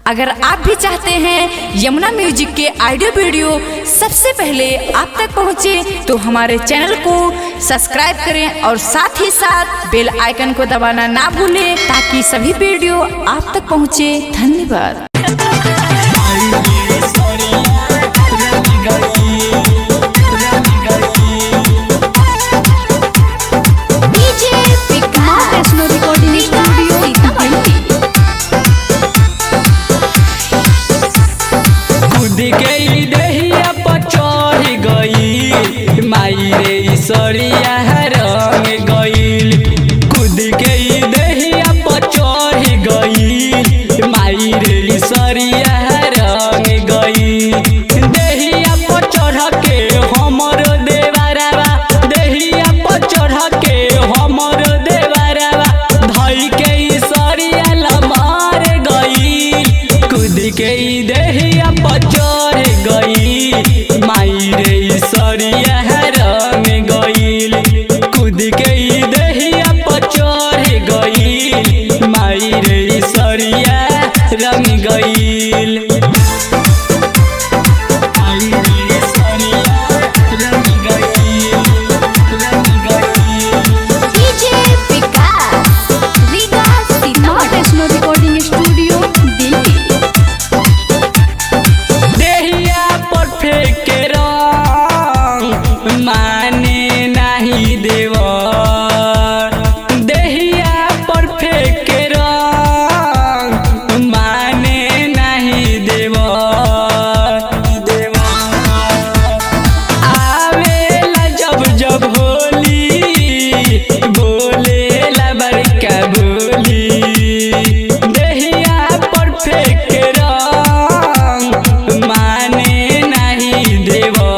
अगर आप भी चाहते हैं यमुना म्यूजिक के ऑडियो वीडियो सबसे पहले आप तक पहुंचे तो हमारे चैनल को सब्सक्राइब करें और साथ ही साथ बेल आइकन को दबाना ना भूलें ताकि सभी वीडियो आप तक पहुंचे। धन्यवाद। सरिया रंग गईल खुद के दहिया पर चढ़ गईल माई रे सरिया रंग गईल दहिया पर चढ़ के हमर देवरवा दहिया पर चढ़ के हमर देवरवा धई के सरिया लमार गईल खुद के दहिया पर चढ़ गईल माई रे सरिया खुद के दहिया पर चढ़ गईल माई रे सरिया रंग गईल दहिया पर फेंके रंग माने नहीं देवा दहिया पर फेंके रंग माने नहीं देवा आवेला जब जब होली बोलेला बड़का बोली दहिया पर फेंके रंग माने नहीं देवा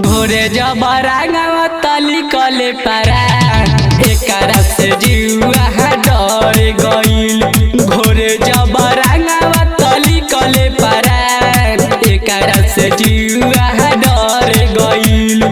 घोरे जब रंगवा तली कले पारा एकरा से जीवा डर गईल घोरे जब रंगवा तली कले पारा एकरा से जीवा डर गईल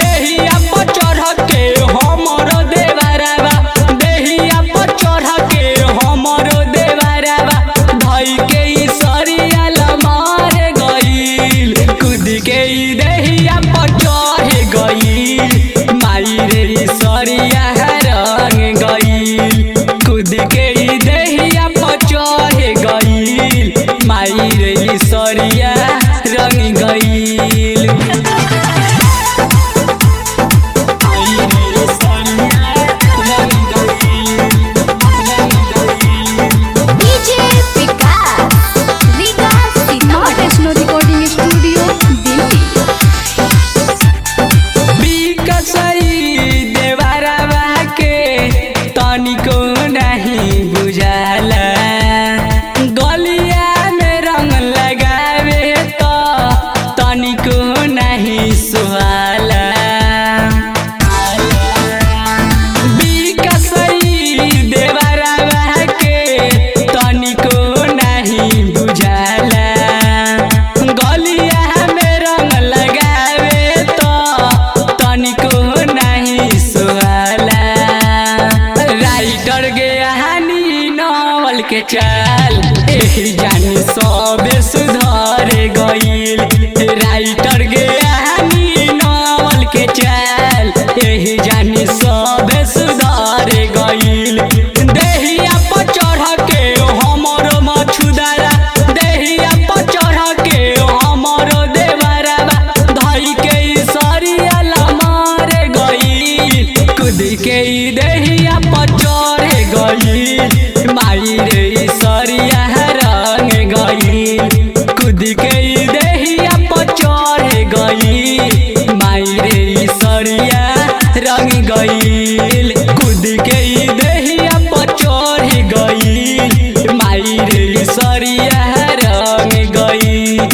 दहिया पर चढ़ के हमर देवरवा दहिया पर चढ़ के हमर देवरवा धई के सरिया लमार गईल खुद के दहिया पर चढ़ गईल माई रे सरिया रंग गईल खुद के दहिया पर चढ़ गईल माई रे सरिया रंग गईल तनिको नहीं बुझाला गलिया में रंग लगावे तो तनिको नहीं सुहाला बिकसई देवरवा के तनिको नहीं बुझाला गलिया में रंग लगावे तो तनिको नहीं सुहाला राइटर गे हानि नवल के चाल एही जानी सबे सुधर गईल राइटर गे हानि नवल के चाल एही जानी सबे सुधर गईल दहिया पर चढ़ के हमर मछुदारा दहिया पर चढ़ के हमर देवरवा धई के सरिया लमार गईल खुद के दहिया पर चढ़ गईल माई रे सरिया रंग गईल खुद के दहिया पर चढ़ गईल माई रे सरिया रंग गईल खुद के दहिया पर चढ़ गईल माई रे सरिया रंग गईल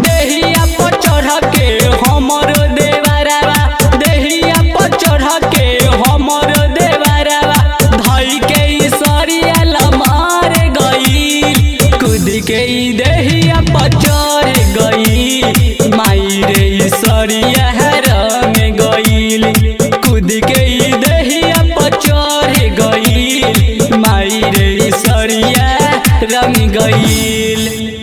दहिया पर चढ़ के हमर देवरवा दहिया पर चढ़ के हमर देवरवा धई के सरिया लमार गईल खुद के दहिया पर चढ़ गईल माई रे सरिया रंग गईल खुद के दहिया पर चढ़ गईल माई रे सरिया रंग गईल।